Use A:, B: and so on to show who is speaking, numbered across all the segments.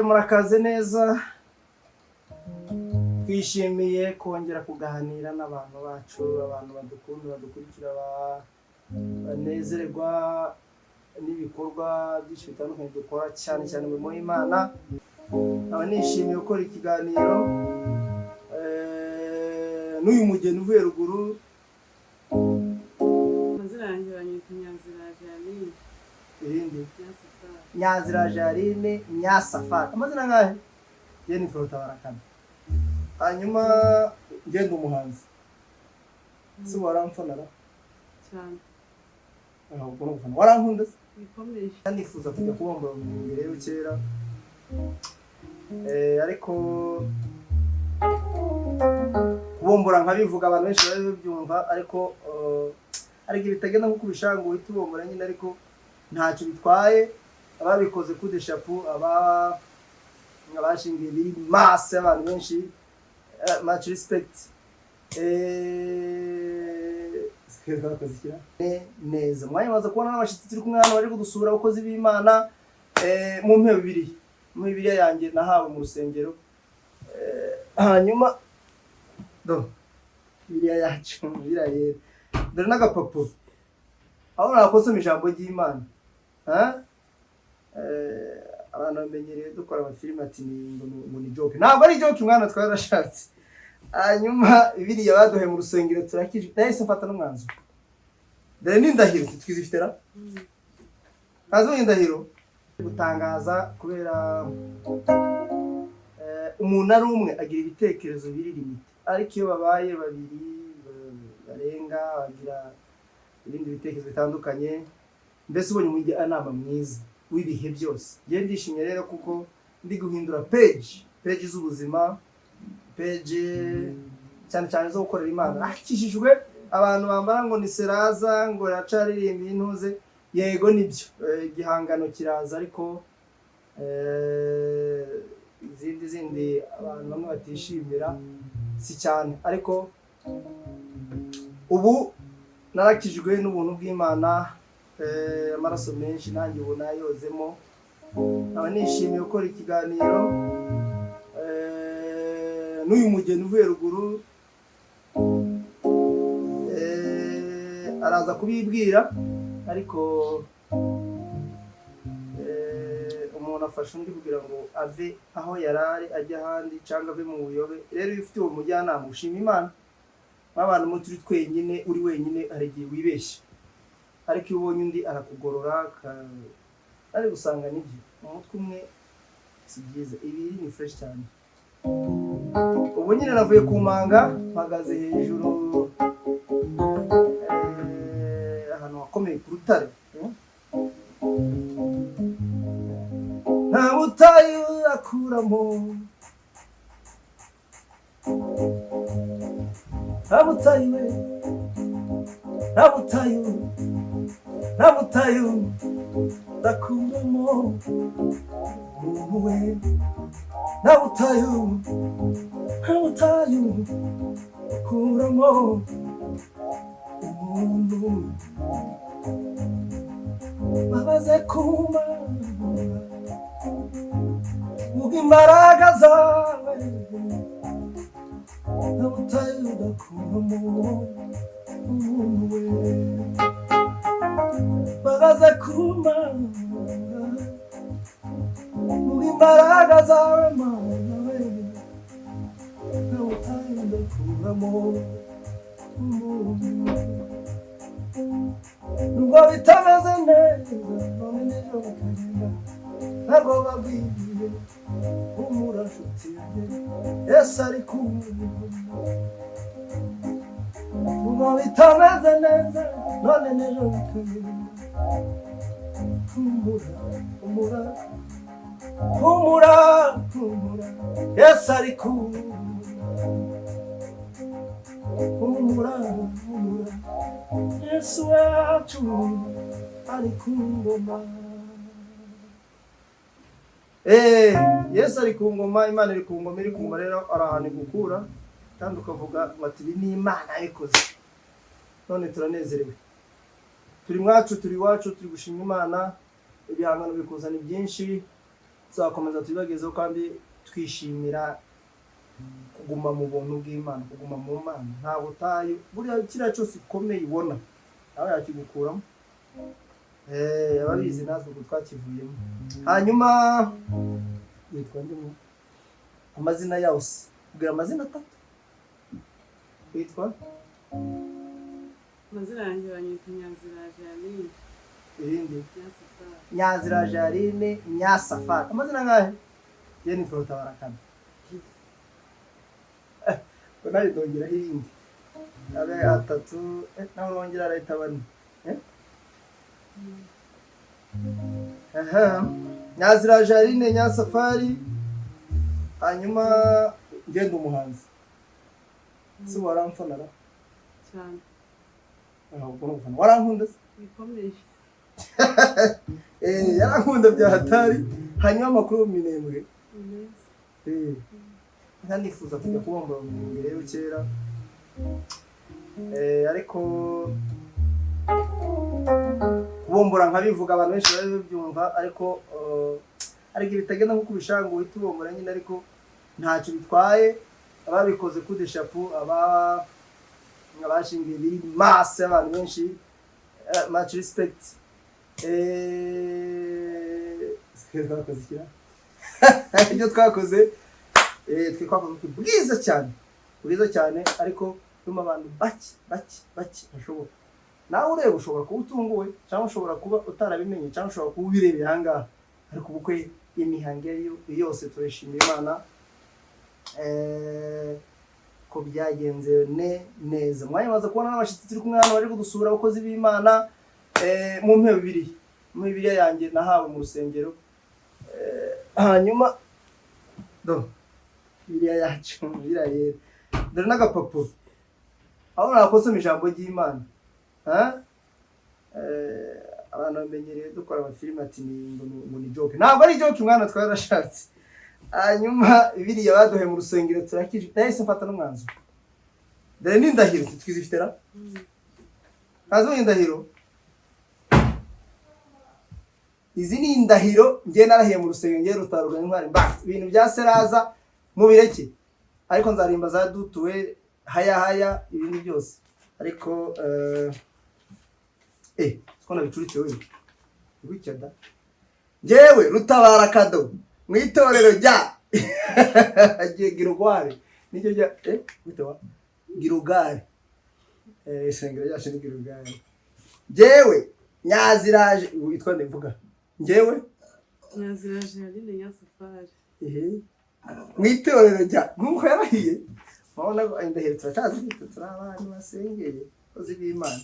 A: murakaze neza, twishimiye kongera kuganira n'abantu bacu, abantu badukunda, badukurikira, banezererwa n'ibikorwa byinshi bitandukanye dukora, cyane cyane mu Imana. Aba nishimiye gukora ikiganiro n'uyu mugeni uvuye ruguru. Nyazira Jarine Nyasafari. Amazina ngahe? Je ni Protabarakana. Hanyuma ngende umuhanzi. Si waramfanara? Cyane. Ubwo n'ufana. Warankunda se? Bikomeye. Ndifuza kujya kubombora mu rero kera. Ariko kubombora nkabivuga abantu benshi babyumva, ariko ariko bitagenda nko kubishango uhita ubombora nyine, ariko ntacyo bitwaye. Ababikoze coup de chapeau, abashingiye biri masse, abantu benshi, much respect. Neza mwanya kubona n'abashitsi turi kumwe hano bari kudusura, abakozi b'Imana mu mpeo bibiri, mu Bibiliya yanjye nahawe mu rusengero. Hanyuma Bibiliya yacu birayera, dore n'agapapo aho nakosoma ijambo ry'Imana. Abantu bamenyereye dukora amafilime ati ngo ni joke. Ntabwo ari joke mwana, twarashatse. Hanyuma Bibiliya baduhe mu rusengero turakije, nahise mfata n'umwanzuro. Dore n'indahiro twizifitera. Kazo indahiro gutangaza kubera umuntu ari umwe agira ibitekerezo biri limite, ariko iyo babaye babiri barenga bagira ibindi bitekerezo bitandukanye. Mbese ubonye umujyanama mwiza w'ibihe byose. Ngiye ndishimye rero kuko ndi guhindura page z'ubuzima, page cyane cyane zo gukorera Imana. Akishijwe abantu bambara ngo ni Seraza, ngo racaririmba intuze. Yego nibyo, igihangano kiraza, ariko izindi abantu bamwe batishimira si cyane. Ariko ubu narakijwe n'ubuntu bw'Imana, amaraso menshi nanjye ubu nayozemo. Aba nishimiye gukora ikiganiro n'uyu mugeni uvuye ruguru. Araza kubibwira, ariko umuntu afasha undi kugira ngo ave aho yarari ajya ahandi, cyangwa ave mu buyobe. Rero iyo ufite uwo mujyanama ushima Imana. Nk'abantu mu turi twenyine, uri wenyine aragiye wibeshya, ariko iyo ubonye undi arakugorora, ari gusanga nibyo umutwe umwe si byiza. Ibiri ni fresh cyane. Ubu nyine navuye ku manga, mpagaze hejuru ahantu hakomeye ku rutare. Nta butayu akuramo, nta butayu we, nta butayu, nta butayu ndakuramo umuntu we, nta butayu, nta butayu ndakuramo umuntu. Babaze kumana imbaraga zawe, nta butayu ndakuramo umuntu we. Babaze kumana imbaraga zawe mana we, nta butayu ndakuramo umuntu. Nubwo bitameze neza none n'ejo bakagenda, ntabwo babwiye humura nshuti yanjye, Yesu ari kumwe. Nubwo bitameze neza none n'ejo bakagenda, humura, humura, humura, humura, Yesu ari kumwe. Humura, humura, Yesu wacu ari ku ngoma. Yesu ari ku ngoma, Imana iri ku ngoma. Iri ku ngoma rero ari ahantu gukura, kandi ukavuga bati ni Imana yayikoze. None turanezerewe, turi mwacu, turi iwacu, turi gushima Imana. Ibihangano bikuzana byinshi, tuzakomeza tubibagezeho kandi twishimira kuguma mu buntu bw'Imana, kuguma mu Mana. Nta butayu buriya kiriya cyose ukomeye ubona nawe yakigukuramo. Ababizi natwe ko twakivuyemo. Hanyuma witwa ndimo amazina yose ubwira amazina atatu. Witwa
B: amazina yanjye banyita Nyazira Jarine.
A: irindi
B: Nyasafari.
A: Nyazira Jarine Nyasafari. Amazina ngahe? Ye ni Rutabarakana. Nari ndongera irindi. Abe atatu nawe wongera arahita bane. Nyazira Jarine Nyasafari. Hanyuma ngenda umuhanzi. Si waramfanara?
B: Cyane.
A: Ubwo n'ubufana. Warankunda se?
B: Bikomeye.
A: Yarankunda bya hatari. Hanyuma amakuru minembwe. Nkanifuza kujya kubombora mu mbere yo kera. Ariko kubombora nkabivuga abantu benshi babyumva, ariko ariko bitagenda nko kubishanga uhita ubombora nyine, ariko ntacyo bitwaye. Ababikoze coup de chapeau, abashingiye biri masse abantu benshi, much respect. Ibyo twakoze twakoze bwiza cyane, ariko nyuma abantu bake bashoboka. Nawe ureba ushobora kuba utunguwe, cyangwa ushobora kuba utarabimenye, cyangwa ushobora kuba ubirebeye ahangaha, ariko ubukwe imihango yose turashimira Imana ko byagenze neza. Mwanyamaze kubona n'abashitsi turi kumwe hano bari kudusura, abakozi b'Imana mu mpeo Bibiliya yanjye nahawe mu rusengero. Hanyuma Bibiliya yacu birayera, dore n'agapapuro aho nakosoma ijambo ry'Imana. Abantu bamenyereye dukora amafilime ati ngo ni joke. Ntabwo ari joke mwana, twarashatse. Hanyuma Bibiliya baduhe mu rusengero turakije. Nahise mfata n'umwanzuro. Dore n'indahiro twizifitera. Kazo indahiro. Izi ni indahiro ngiye narahiye mu rusengero ngiye Rutaruga n'intwari mba. Ibintu bya seraza mu bireke. Ariko nzarimba za dutuwe haya ibindi byose. Ariko twona bicuritse wewe. Gucyada. Jewe Rutabara Kado mu itorero rya Girugare. Nicyo rya bitawa Girugare. Isengero ryacu ni Girugare. Jewe Nyaziraje witwa ndivuga. Jewe
B: Nyazira Jarine Nyasafari.
A: Mu itorero rya nkuko yarahiye. Mabona ko indahiro turacaza abantu basengeye kozi b'Imana.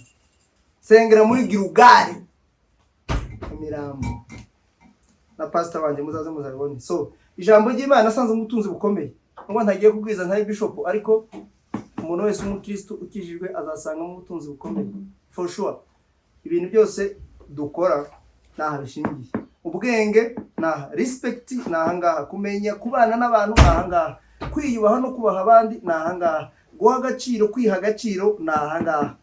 A: Sengera muri Girugare. Imirambo. Na pastor wanje muzaze muzabibone. So ijambo ry'Imana nasanze umutunzi bukomeye. Ngo ntagiye kubwiza ntari bishop, ariko umuntu wese umukristo ukijijwe azasanga mu butunzi bukomeye for sure. Ibintu byose dukora naha bishingiye. Ubwenge naha, respect nahangaha, kumenya kubana n'abantu nahangaha, kwiyubaha no kubaha abandi nahangaha, guha agaciro, kwiha agaciro nahangaha,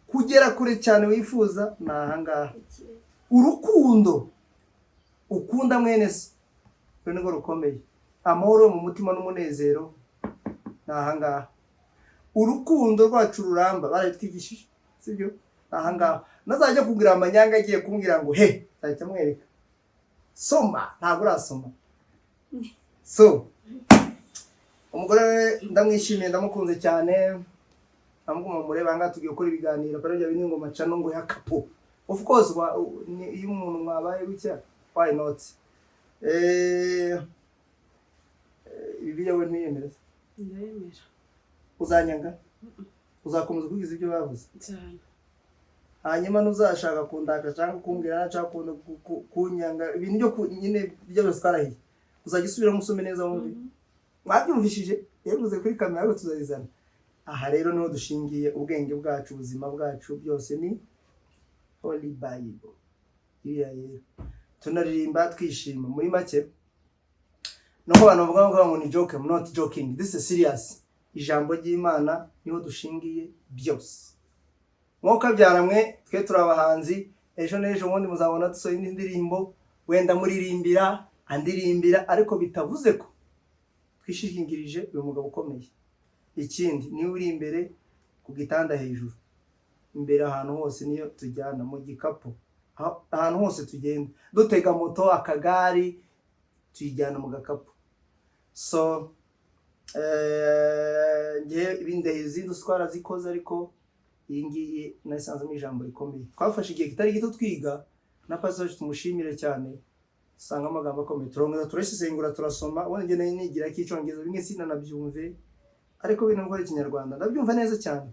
A: kugera kure cyane wifuza nahangaha, urukundo ukunda mwene se rwo rukomeye, amahoro mu mutima n'umunezero nahangaha, urukundo rwacu ruramba baratwigishije sibyo nahangaha. Nazajya kugira amanyanga agiye kumbwira ngo zahita mwereka soma, ntabwo urasoma. So umugore ndamwishimiye, ndamukunze cyane, namuguma mureba nga tugiye gukora ibiganiro kandi bya bindi ngo macano ngo yakapo. Of course iyo umuntu mwabaye gutya, why not? Bibiliya we ntiyemera.
B: Ndayemera.
A: Uzanyanga? Uzakomeza kugiza ibyo bavuze?
B: Cyane.
A: Hanyuma nuzashaka kundaka cyangwa kumbwira cyangwa kunyanga ibintu byo nyine byo twarahiye, uzajya usubira musome neza wumve. Mwabyumvishije yavuze kuri kamera ariko tuzazizana. Aha rero niho dushingiye ubwenge bwacu, ubuzima bwacu byose ni Holy Bible. Yeye tunaririmba twishima muri make. Nuko abantu bavuga ngo ni joke, I'm not joking, this is serious. Ijambo ry'Imana niho dushingiye byose. Mwuka byaramwe twe turabahanzi, ejo n'ejo ubundi muzabona dusohoye indirimbo, wenda muririmbira andirimbira ariko bitavuze ko twishingikirije uyu mugabo ukomeye. Ikindi niwe uri imbere ku gitanda hejuru, imbere ahantu hose niyo tujyana mu gikapu, ahantu hose tugenda dutega moto akagari tuyijyana mu gakapu. So ngiye ibindehizi duswara zikoze ariko iyi ngiyi nasanzemo ijambo rikomeye. Twafashe igihe kitari gito twiga na pastor tumushimire cyane, usanga amagambo akomeye turongera turasesengura turasoma. Ubundi njye nigira cy'icyongereza bimwe sinanabyumve ariko bino ngora ikinyarwanda ndabyumva neza cyane.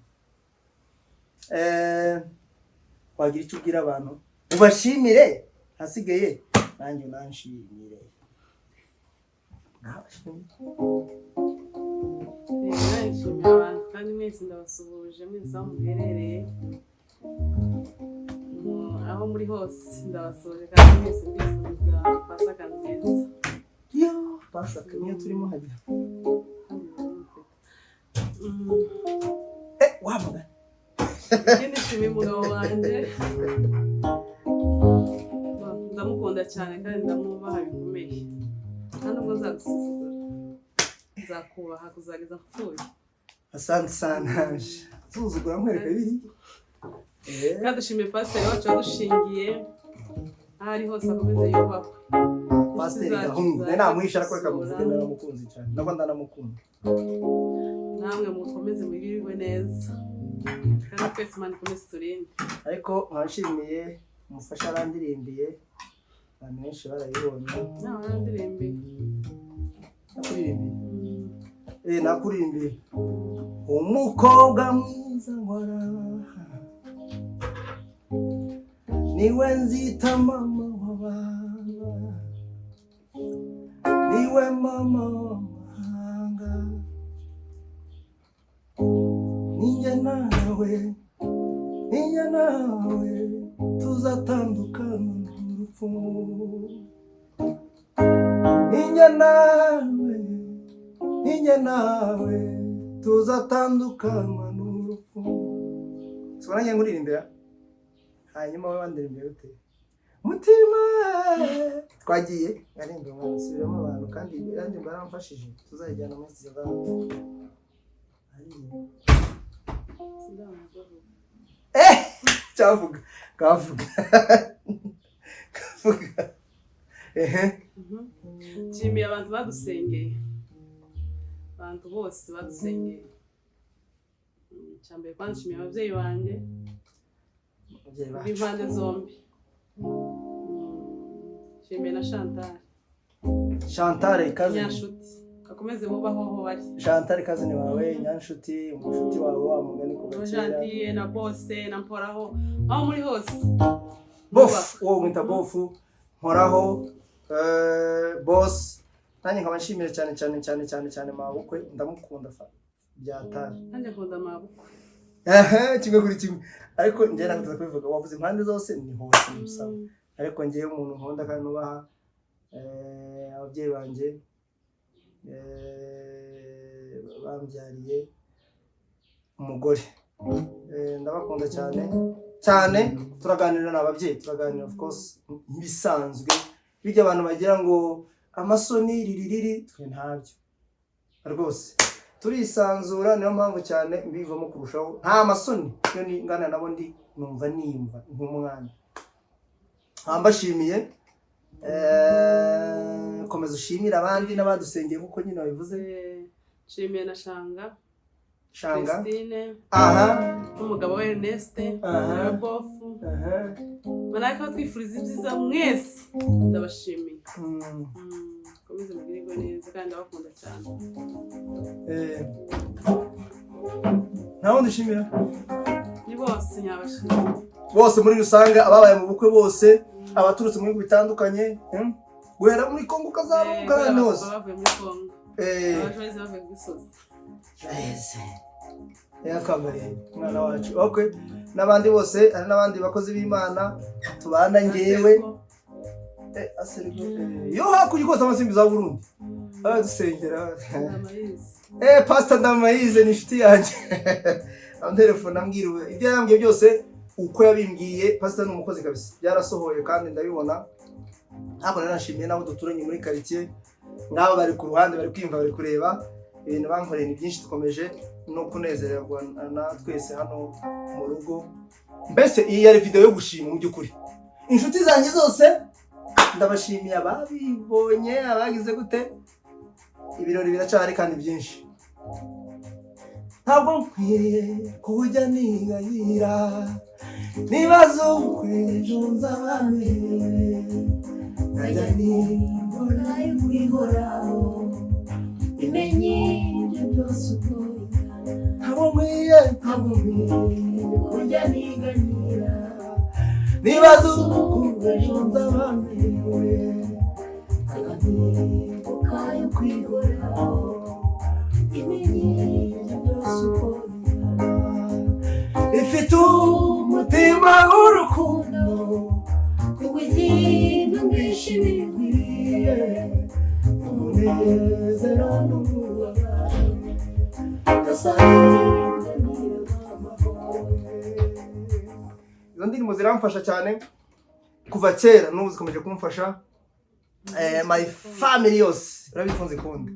A: Wagira icyo ubwira abantu ubashimire, hasigaye nanjye nanshimire.
B: Nshimira abantu kandi mwese ndabasuhuje mwese aho muherereye, aho muri hose ndabasuhuje kandi mwese mbifuriza Pasaka nziza.
A: Pasaka niyo turimo hajya wamugana
B: nishimiye umugabo wanjye, ndamukunda cyane kandi ndamwubaha bikomeye, kandi ubwo nzagusuzugura nzakubaha kuzageza mpfuye.
A: Asante sana suzugura nkwereka biri.
B: Kandi dushimiye pasiteri wacu wadushingiye aho ari hose akomeze yubahwe.
A: Pasiteri Gahungu namwisha ariko reka muvuge naramukunze cyane nako ndanamukunda.
B: Namwe mukomeze mugirirwe neza kandi twese Imana ikomeze turinde.
A: Ariko nkashimiye umufasha arandirimbiye, abantu benshi barayibonye.
B: Narandirimbiye
A: nakuririmbiye umukobwa mwiza ngwara niwe nzita mama w'abana, niwe mama w'amahanga, ninjye nawe tuzatandukana n'urupfu, ninjye nawe tuzatandukana n'urupfu. Sibona ngiye nguririmbira hanyuma wowe wandirimbira ute mutima twagiye ngarimba musubiramo abantu kandi yanjye baramfashije tuzajyana muri studio cyavuga kavuga
B: nshimiye abantu badusengeye, abantu bose badusengeye. Cyambere kandi nshimiye ababyeyi banjye b'impande zombi. Nshimiye na Chantal kazi Nyanshuti, akomeze bubaho aho bari.
A: Chantal kazi ni wawe Nyanshuti, umushuti wawe wa mugani kuva
B: Jantiye na Bose na Mporaho aho muri hose.
A: Bof uwo mwita bofu Mporaho boss. Nanjye nkaba nshimira cyane mabukwe, ndamukunda byatari.
B: Nanjye nkunda mabukwe.
A: Kimwe kuri kimwe. Ariko njye nagutaza kubivuga wavuze impande zose ni hose musaba. Ariko njye umuntu nkunda kandi nubaha ababyeyi banje bambyariye umugore. Ndabakunda cyane turaganira n'ababyeyi, turaganira of course bisanzwe bijya abantu bagira ngo amasoni ririri twe ntabyo rwose turisanzura. Niyo mpamvu cyane mbivamo kurushaho nta masoni yo ni ngana nabo ndi numva niyumva nk'umwana. Ambashimiye komeza ushimira abandi n'abadusengeye kuko nyine wabivuze.
B: Nshimiye na Shanga Christine, n'umugabo we Ernest, na Bofu, manaka twifuriza ibyiza mwese, ndabashimiye. Komeze mugirirwe neza kandi ndabakunda cyane.
A: Naho ndishimira
B: ni bose nyabashimira
A: bose muri rusange, ababaye mu bukwe bose, abaturutse mu bihugu bitandukanye, guhera muri Kongo kazaruka hose,
B: bavuye muri Kongo, abajoze bavuye ku Gisozi.
A: Yakamariye mwana wacu. Okay, nabandi bose ari nabandi bakozi b'Imana tubana ngewe yo hakurya kose amasimbi za Burundi dusengera. Pastor Ndamayize ni inshuti yanjye telefone ambwiriwe ibyo yambwiye byose uko yabimbwiye. Pastor ni umukozi kabisa, byarasohoye kandi ndabibona Ntabwo narashimiye nabo duturanye muri quartier ngabo bari ku ruhande bari kwimva bari kureba ibintu bankoreye ni byinshi dukomeje no kunezererwa na twese hano mu rugo. Mbese iyi yari video yo gushima mu by'ukuri. Inshuti zanjye zose ndabashimiye ababibonye abagize gute ibirori biracari kandi byinshi. Ntabwo nkwiriye kujya nigayira nibazo kwejo nzabamerewe najya nibona y'ukwihoraho imenye ibyo byose uko ntabwo nkwiye kujya nigayira nibazo kwejo nzabamerewe najya nibona y'ukwihoraho ifite umutima w'urukundo kuwigina mwishimiye umunezero n'ububabare izo ndirimbo ziramfasha cyane kuva kera n'ubu zikomeje kumfasha. My family yose urabikunze kundi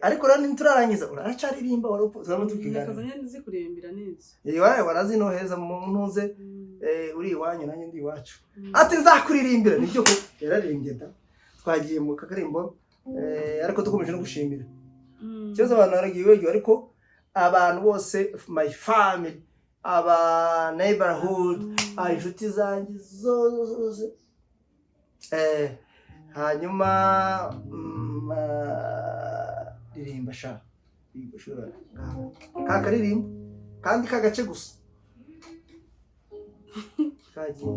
A: ariko rero ntiturarangiza uracaririmba warupuzamo tukigana
B: nakazanye nzikuririmbira neza
A: warazinoheza mu ntuze uri iwanyu nanjye ndi iwacu ati nzakuririmbira nibyo ko yararirimbye da twagiye mu kakarimbo ariko dukomeje no gushimira cyose abantu baragiye ariko abantu bose my family aba neighborhood inshuti zanjye zose hanyuma ririmba sha bigushora kakaririmba kandi kagace gusa kagiye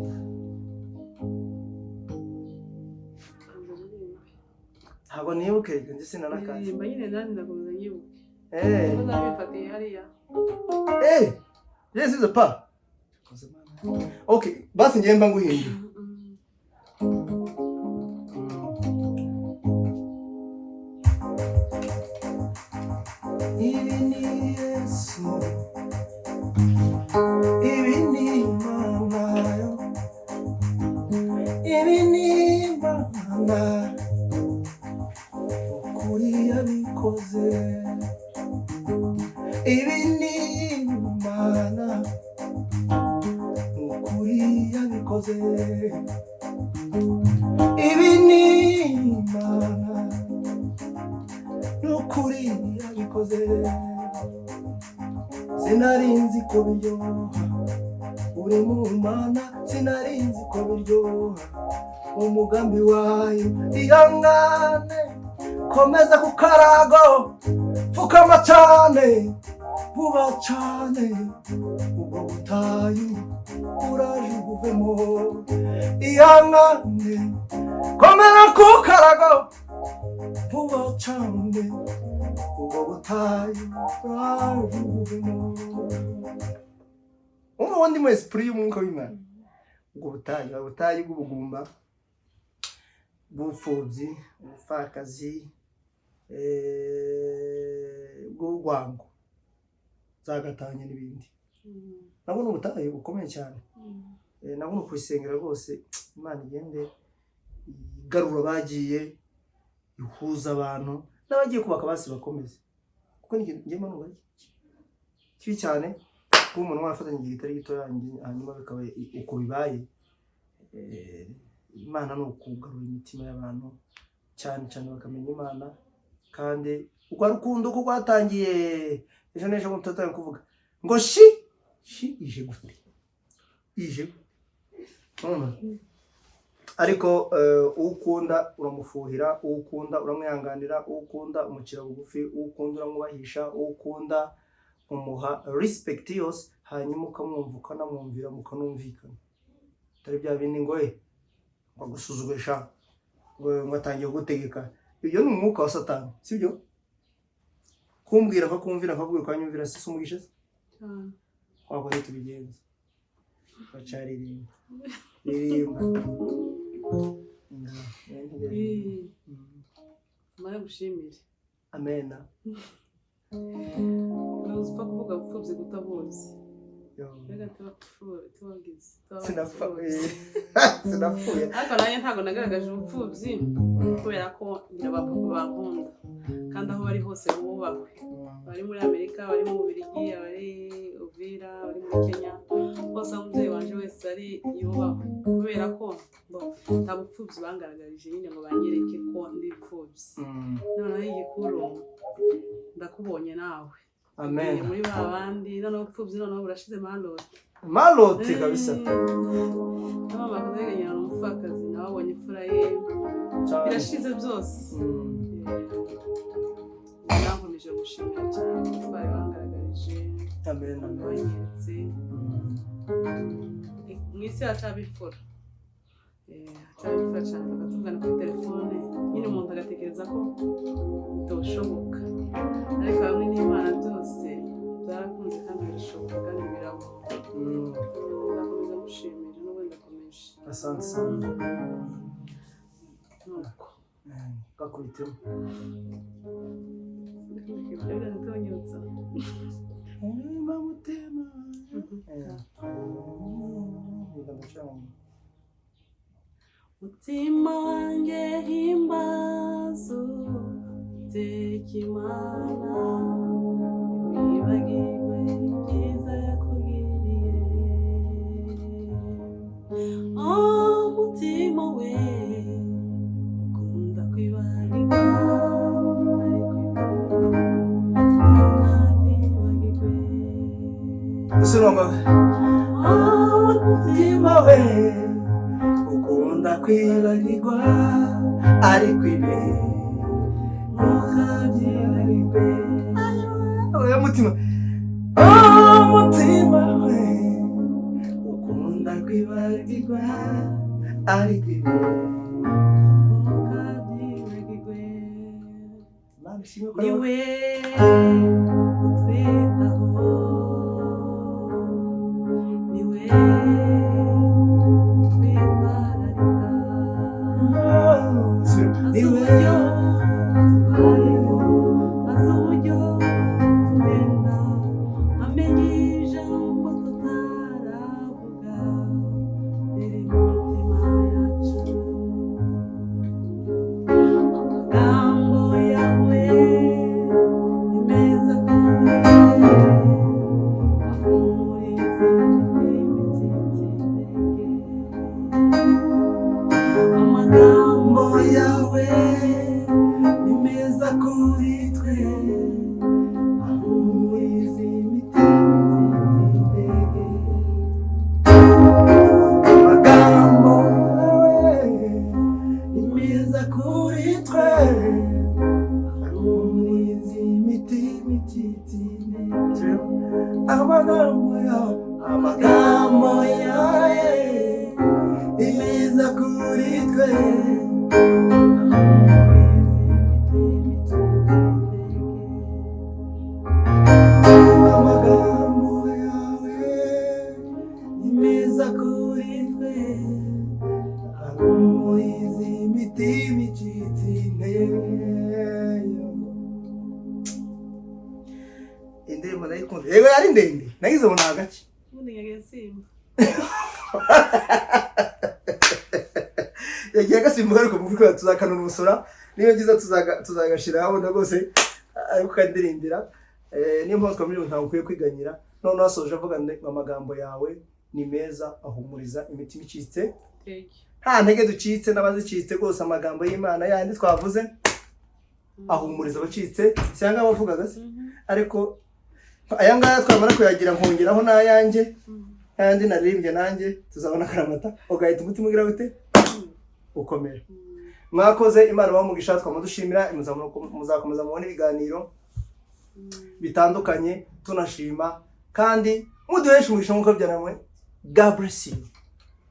A: ntabwo nibuke ndi sinanakaje
B: ririmba nyine nani ndakomeza nyibuke nabifatiye hariya
A: yes is a pa okay basi ngiye mba nguhindura sinarinzi ko biryoha uri mu mana sinarinzi ko biryoha umugambi wayo ihangane komeza ku karago fukama cyane vuba cyane ubwo butayu uraje uvemo ihangane komeza ku karago vuba cyane ubwo butayu uraje uvemo ubundi mu esprit y'umwuka w'Imana ubwo butayu bw'ubugumba bw'ubupfubyi ubupfakazi bw'urwango zagatanya n'ibindi nabona ubutayu bukomeye cyane nabona kwisengera rwose Imana igende igarura bagiye ihuza abantu n'abagiye kubaka basi bakomeze kuko ngiye manu bari kibi cyane ko umuntu warafatanye igitari gito hanyuma bikaba uko bibaye Imana no kugarura imitima y'abantu cyane bakamenya Imana kandi uko rukundo ko rwatangiye ejo nejo mutataye kuvuga ngo shi ije gute ije ariko ukunda uramufuhira ukunda uramwihanganira ukunda umukira bugufi ukunda uramwubahisha ukunda umuha respect yose hanyuma ukamwumva ukanamwumvira mukanumvikana tari bya bindi ngo bagusuzugusha ngo atangiye gutegeka ibyo ni umwuka wa Satani sibyo kumbwira ko kumvira akabwira kwanyumvira se umugisha wako ni tubigenza bacaririmba
B: mara gushimira
A: amena
B: uzupfa kuvuga upfubye gutabuzi rega tubagize
A: sinapfuye
B: ariko nanjye ntabwo nagaragaje ubupfubyi kubera ko nyirabapapa bankunda kandi aho bari hose bubahwe bari muri Amerika bari mu Bubiligi bari Uvira bari muri Kenya hose umubyeyi wanje wese ari yubahwe kubera ko nta bupfubyi bangaragarije nyine ngo banyereke ko ndi bupfubyi noneho igikuru ndakubonye nawe
A: amen
B: muri babandi noneho bupfubyi noneho burashize
A: malote kabisa
B: mama kuzeganya n'umupfakazi nababonye imfura ye birashize byose nakomeje gushimira cyane twari bangaragarije
A: amen
B: banyeretse mwisi hacabifura hacabifura cyane bakatuvugana kuri telefone nyine umuntu agatekereza ko bitoshoboka ariko hamwe n'Imana byose byarakunze kandi birashoboka kandi biraba ndakomeza gushimira n'ubu ndakomeje
A: asante sana
B: nuko
A: gakubitemo
B: mutima wanjye himbazo tekimana wibagirwe ibyiza yakugiriye mutima we ukunda kwibagirwa
A: mutima we ukunda kwibagirwa ariko ibe ntukabyibagirwe mutima mutima we ukunda kwibagirwa ariko ibe
B: ntukabyibagirwe niwe utwitaho niwe
A: amagambo yawe imeza kuri twe amagambo yawe imeza kuri twe ahumuriza imitima icitse intege. Indirimbo ndayikunze yego yari ndende nagize ngo nagace yagiye agasimbuka ariko mu kuko tuzakanura umusora niyo ngiza tuzagashira habona rwose ariko kandirindira niyo mpamvu twamiri ntawe ukwiye kwiganyira none wasoje avuga amagambo yawe ni meza ahumuriza imitima icitse nta ntege ducitse n'abazicitse rwose amagambo y'Imana yandi twavuze ahumuriza abacitse cyangwa abavugaga se ariko aya ngaya twamara kuyagira nkongeraho n'ayanjye ayandi naririmbye nanjye tuzabona karamata ugahita umutima ugira gute ukomera. Mwakoze Imana bamugisha twamadushimira muzakomeza mubona ibiganiro bitandukanye tunashima kandi muduhesha umugisha nk'uko byanamwe. God bless you.